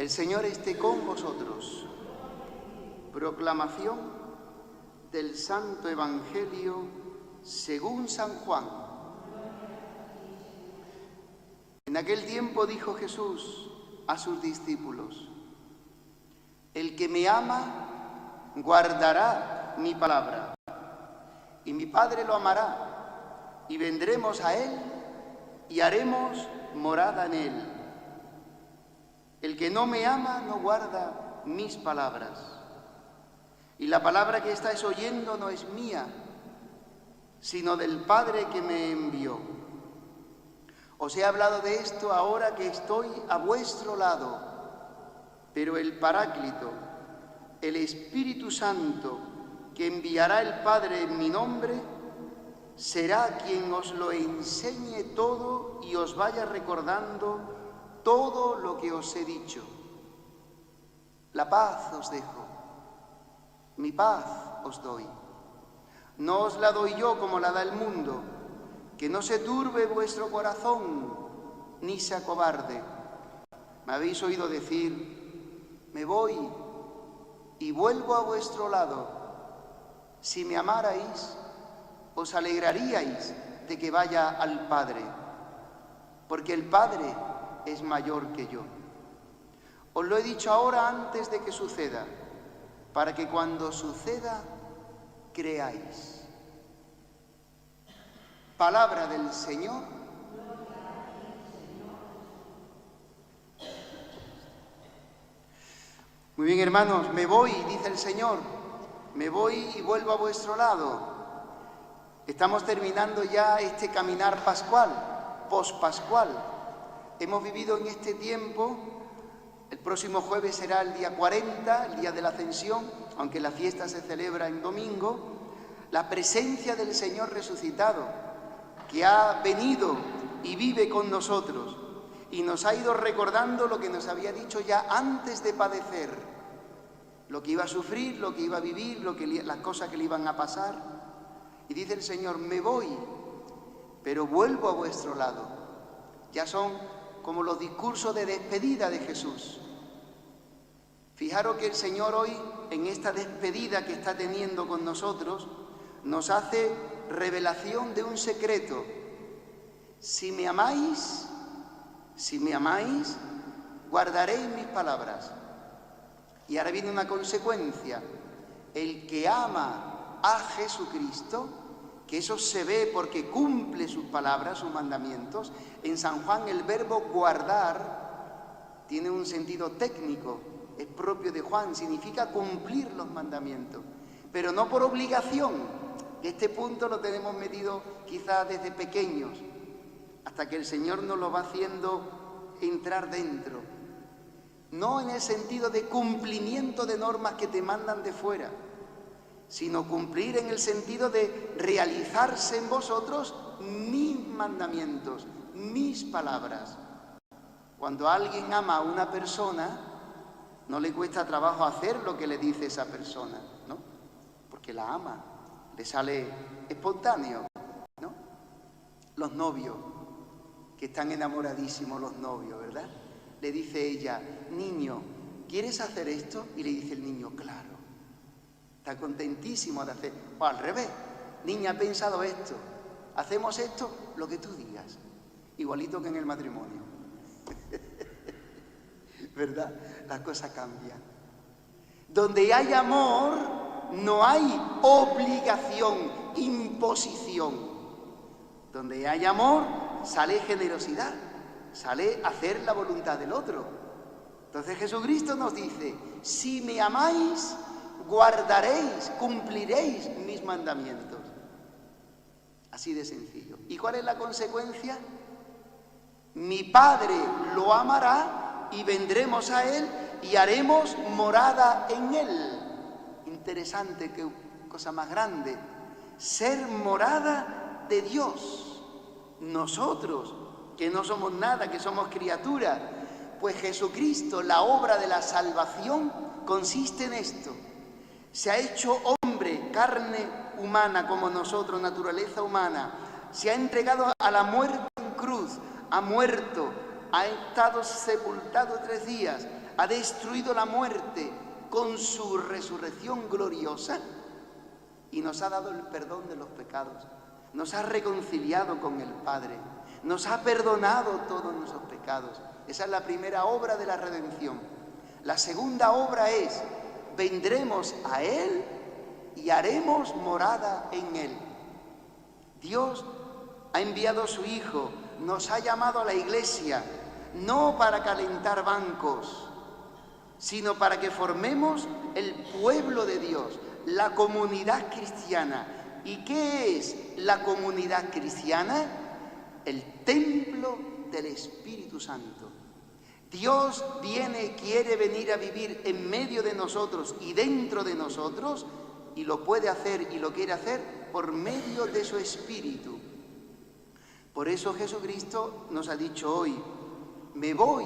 El Señor esté con vosotros. Proclamación del Santo Evangelio según San Juan. En aquel tiempo dijo Jesús a sus discípulos: el que me ama guardará mi palabra, y mi Padre lo amará, y vendremos a él y haremos morada en él. El que no me ama no guarda mis palabras, y la palabra que estáis oyendo no es mía, sino del Padre que me envió. Os he hablado de esto ahora que estoy a vuestro lado, pero el Paráclito, el Espíritu Santo, que enviará el Padre en mi nombre, será quien os lo enseñe todo y os vaya recordando todo lo que os he dicho. La paz os dejo, mi paz os doy. No os la doy yo como la da el mundo, que no se turbe vuestro corazón, ni se acobarde. Me habéis oído decir: me voy y vuelvo a vuestro lado. Si me amarais, os alegraríais de que vaya al Padre, porque el Padre es mayor que yo. Os lo he dicho ahora antes de que suceda, para que cuando suceda creáis. Palabra del Señor. Muy bien, hermanos, me voy, dice el Señor, me voy y vuelvo a vuestro lado. Estamos terminando ya este caminar pascual, pospascual. Hemos vivido en este tiempo, el próximo jueves será el día 40, el día de la Ascensión, aunque la fiesta se celebra en domingo, la presencia del Señor resucitado, que ha venido y vive con nosotros y nos ha ido recordando lo que nos había dicho ya antes de padecer, lo que iba a sufrir, lo que iba a vivir, las cosas que le iban a pasar. Y dice el Señor: me voy, pero vuelvo a vuestro lado. Ya son como los discursos de despedida de Jesús. Fijaros que el Señor hoy, en esta despedida que está teniendo con nosotros, nos hace revelación de un secreto. Si me amáis, guardaréis mis palabras. Y ahora viene una consecuencia. El que ama a Jesucristo, que eso se ve porque cumple sus palabras, sus mandamientos. En San Juan el verbo guardar tiene un sentido técnico, es propio de Juan, significa cumplir los mandamientos, pero no por obligación. Este punto lo tenemos metido quizás desde pequeños, hasta que el Señor nos lo va haciendo entrar dentro. No en el sentido de cumplimiento de normas que te mandan de fuera, sino cumplir en el sentido de realizarse en vosotros mis mandamientos, mis palabras. Cuando alguien ama a una persona, no le cuesta trabajo hacer lo que le dice esa persona, ¿no? Porque la ama, le sale espontáneo, ¿no? Los novios, que están enamoradísimos los novios, ¿verdad? Le dice ella: niño, ¿quieres hacer esto? Y le dice el niño: claro. Está contentísimo de hacer. O al revés: niña, he pensado esto, hacemos esto, lo que tú digas. Igualito que en el matrimonio. ¿Verdad? Las cosas cambian. Donde hay amor, no hay obligación, imposición. Donde hay amor, sale generosidad, sale hacer la voluntad del otro. Entonces Jesucristo nos dice: si me amáis, guardaréis, cumpliréis mis mandamientos. Así de sencillo. ¿Y cuál es la consecuencia? Mi Padre lo amará y vendremos a él y haremos morada en él. Interesante, qué cosa más grande. Ser morada de Dios. Nosotros, que no somos nada, que somos criaturas, pues Jesucristo, la obra de la salvación consiste en esto. Se ha hecho hombre, carne humana como nosotros, naturaleza humana. Se ha entregado a la muerte en cruz, ha muerto, ha estado sepultado 3 días, ha destruido la muerte con su resurrección gloriosa y nos ha dado el perdón de los pecados, nos ha reconciliado con el Padre, nos ha perdonado todos nuestros pecados. Esa es la primera obra de la redención. La segunda obra es: vendremos a Él y haremos morada en Él. Dios ha enviado a su Hijo, nos ha llamado a la Iglesia, no para calentar bancos, sino para que formemos el pueblo de Dios, la comunidad cristiana. ¿Y qué es la comunidad cristiana? El templo del Espíritu Santo. Dios quiere venir a vivir en medio de nosotros y dentro de nosotros, y lo puede hacer y lo quiere hacer por medio de su Espíritu. Por eso Jesucristo nos ha dicho hoy: me voy.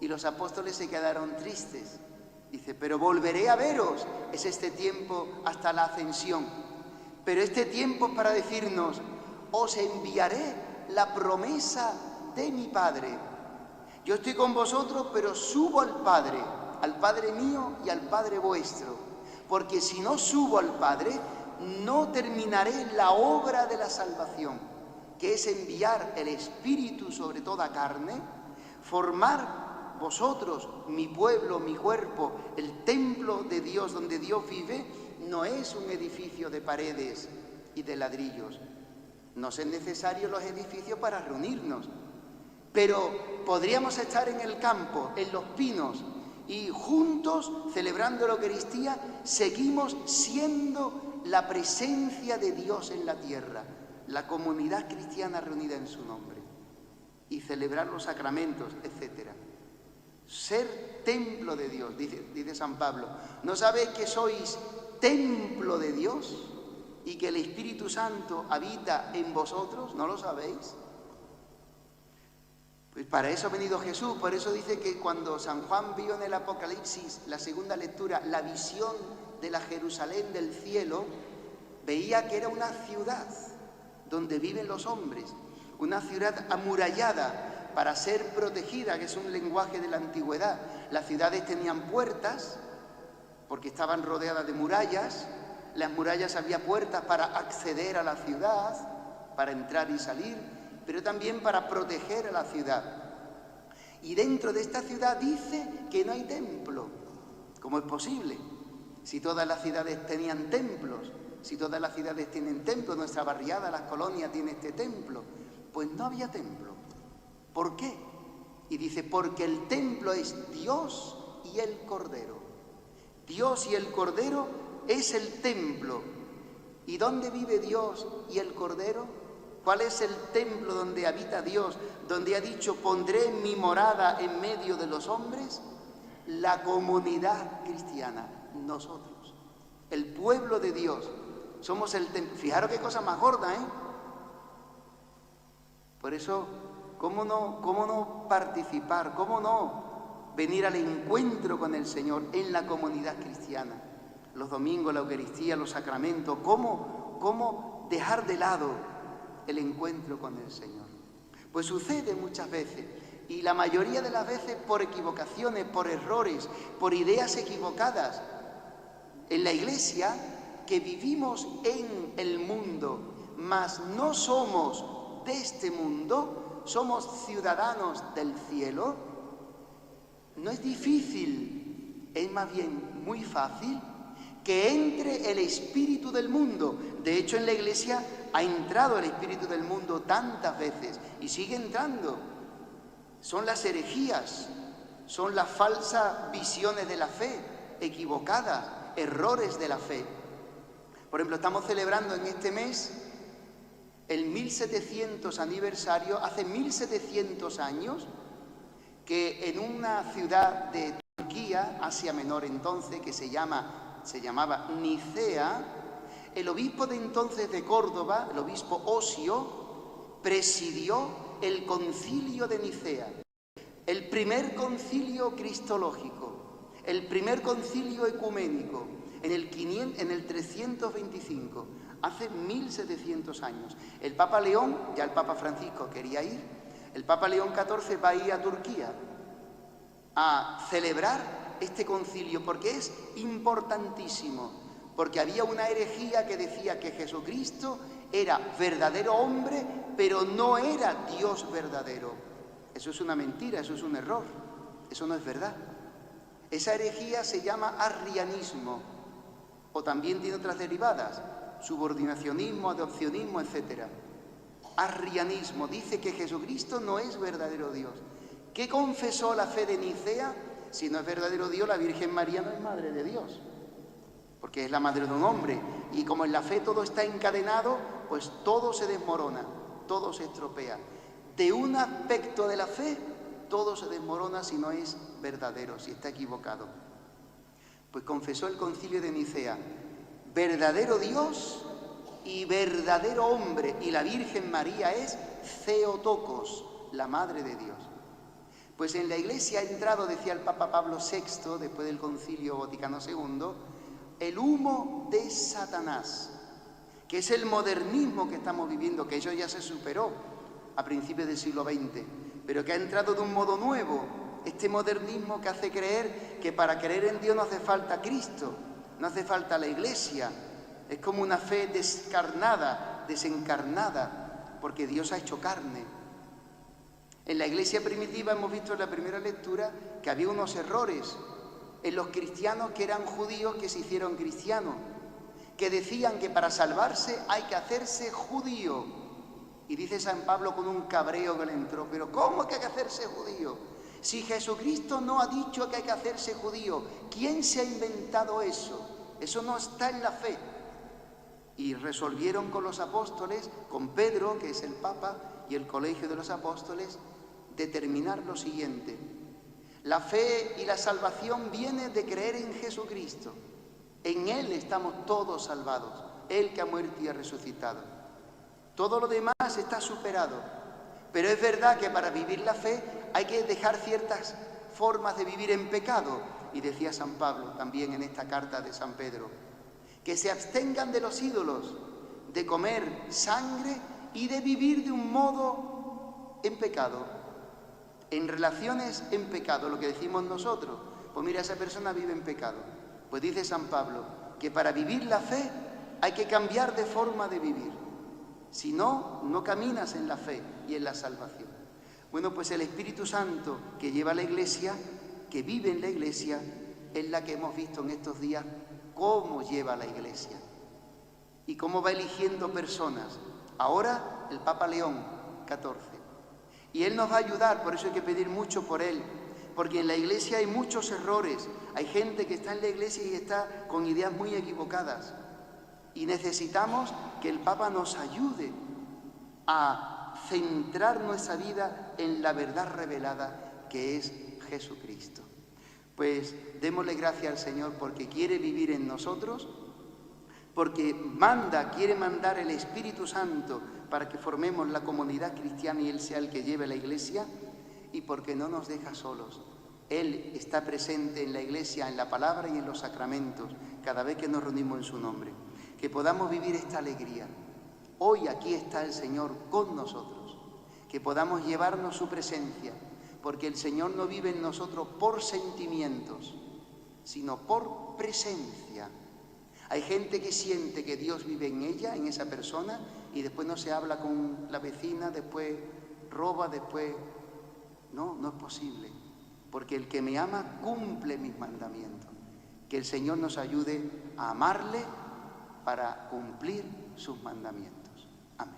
Y los apóstoles se quedaron tristes. Dice: pero volveré a veros. Es este tiempo hasta la ascensión. Pero este tiempo es para decirnos: os enviaré la promesa de mi Padre. Yo estoy con vosotros, pero subo al Padre mío y al Padre vuestro. Porque si no subo al Padre, no terminaré la obra de la salvación, que es enviar el Espíritu sobre toda carne, formar vosotros, mi pueblo, mi cuerpo, el templo de Dios donde Dios vive. No es un edificio de paredes y de ladrillos. No son necesarios los edificios para reunirnos, pero podríamos estar en el campo, en los pinos, y juntos, celebrando la Eucaristía, seguimos siendo la presencia de Dios en la tierra, la comunidad cristiana reunida en su nombre, y celebrar los sacramentos, etc. Ser templo de Dios, dice San Pablo. ¿No sabéis que sois templo de Dios y que el Espíritu Santo habita en vosotros? ¿No lo sabéis? Pues para eso ha venido Jesús. Por eso dice que cuando San Juan vio en el Apocalipsis, la segunda lectura, la visión de la Jerusalén del cielo, veía que era una ciudad donde viven los hombres, una ciudad amurallada para ser protegida, que es un lenguaje de la antigüedad. Las ciudades tenían puertas porque estaban rodeadas de murallas. Las murallas había puertas para acceder a la ciudad, para entrar y salir, pero también para proteger a la ciudad. Y dentro de esta ciudad dice que no hay templo. ¿Cómo es posible? Si todas las ciudades tenían templos, si todas las ciudades tienen templos, nuestra barriada, las colonias, tiene este templo. Pues no había templo. ¿Por qué? Y dice: porque el templo es Dios y el Cordero. Dios y el Cordero es el templo. ¿Y dónde vive Dios y el Cordero? ¿Cuál es el templo donde habita Dios, donde ha dicho: pondré mi morada en medio de los hombres? La comunidad cristiana, nosotros, el pueblo de Dios, somos el templo. Fijaros qué cosa más gorda, ¿eh? Por eso, ¿cómo no participar? ¿Cómo no venir al encuentro con el Señor en la comunidad cristiana? Los domingos, la Eucaristía, los sacramentos, ¿cómo dejar de lado el encuentro con el Señor? Pues sucede muchas veces, y la mayoría de las veces por equivocaciones, por errores, por ideas equivocadas en la Iglesia, que vivimos en el mundo, mas no somos de este mundo, somos ciudadanos del cielo. No es difícil, es más bien muy fácil que entre el espíritu del mundo. De hecho, en la Iglesia ha entrado el espíritu del mundo tantas veces y sigue entrando. Son las herejías, son las falsas visiones de la fe, equivocadas, errores de la fe. Por ejemplo, estamos celebrando en este mes el 1700 aniversario, hace 1700 años, que en una ciudad de Turquía, Asia Menor entonces, que se llamaba Nicea, el obispo de entonces de Córdoba, el obispo Osio, presidió el concilio de Nicea, el primer concilio cristológico, el primer concilio ecuménico, en el 325, hace 1700 años. El Papa León, ya el Papa Francisco quería ir, El Papa León XIV va a ir a Turquía a celebrar este concilio porque es importantísimo, porque había una herejía que decía que Jesucristo era verdadero hombre, pero no era Dios verdadero. Eso es una mentira, eso es un error, eso no es verdad. Esa herejía se llama arrianismo, o también tiene otras derivadas, subordinacionismo, adopcionismo, etc. Arrianismo dice que Jesucristo no es verdadero Dios. ¿Qué confesó la fe de Nicea? Si no es verdadero Dios, la Virgen María no es madre de Dios, porque es la madre de un hombre. Y como en la fe todo está encadenado, pues todo se desmorona, todo se estropea. De un aspecto de la fe, todo se desmorona si no es verdadero, si está equivocado. Pues confesó el concilio de Nicea, verdadero Dios y verdadero hombre, y la Virgen María es Theotokos, la madre de Dios. Pues en la Iglesia ha entrado, decía el Papa Pablo VI, después del Concilio Vaticano II, el humo de Satanás, que es el modernismo que estamos viviendo, que eso ya se superó a principios del siglo XX, pero que ha entrado de un modo nuevo, este modernismo que hace creer que para creer en Dios no hace falta Cristo, no hace falta la Iglesia, es como una fe descarnada, desencarnada, porque Dios ha hecho carne. En la Iglesia primitiva hemos visto en la primera lectura que había unos errores en los cristianos que eran judíos que se hicieron cristianos, que decían que para salvarse hay que hacerse judío. Y dice San Pablo con un cabreo que le entró, pero ¿cómo que hay que hacerse judío? Si Jesucristo no ha dicho que hay que hacerse judío, ¿quién se ha inventado eso? Eso no está en la fe. Y resolvieron con los apóstoles, con Pedro, que es el Papa, y el Colegio de los Apóstoles, determinar lo siguiente: la fe y la salvación viene de creer en Jesucristo. En Él estamos todos salvados, Él que ha muerto y ha resucitado. Todo lo demás está superado, pero es verdad que para vivir la fe hay que dejar ciertas formas de vivir en pecado. Y decía San Pablo también en esta carta de San Pedro, que se abstengan de los ídolos, de comer sangre y de vivir de un modo en pecado, en relaciones en pecado, lo que decimos nosotros. Pues mira, esa persona vive en pecado. Pues dice San Pablo que para vivir la fe hay que cambiar de forma de vivir. Si no, no caminas en la fe y en la salvación. Bueno, pues el Espíritu Santo que lleva a la Iglesia, que vive en la Iglesia, es la que hemos visto en estos días cómo lleva a la Iglesia y cómo va eligiendo personas. Ahora el Papa León XIV. Y él nos va a ayudar, por eso hay que pedir mucho por él, porque en la Iglesia hay muchos errores, hay gente que está en la Iglesia y está con ideas muy equivocadas. Y necesitamos que el Papa nos ayude a centrar nuestra vida en la verdad revelada que es Jesucristo. Pues démosle gracias al Señor porque quiere vivir en nosotros, porque quiere mandar el Espíritu Santo para que formemos la comunidad cristiana y Él sea el que lleve la Iglesia, y porque no nos deja solos. Él está presente en la Iglesia, en la palabra y en los sacramentos, cada vez que nos reunimos en su nombre. Que podamos vivir esta alegría. Hoy aquí está el Señor con nosotros, que podamos llevarnos su presencia, porque el Señor no vive en nosotros por sentimientos, sino por presencia. Hay gente que siente que Dios vive en ella, en esa persona, y después no se habla con la vecina, después roba, después... No, no es posible, porque el que me ama cumple mis mandamientos. Que el Señor nos ayude a amarle para cumplir sus mandamientos. Amén.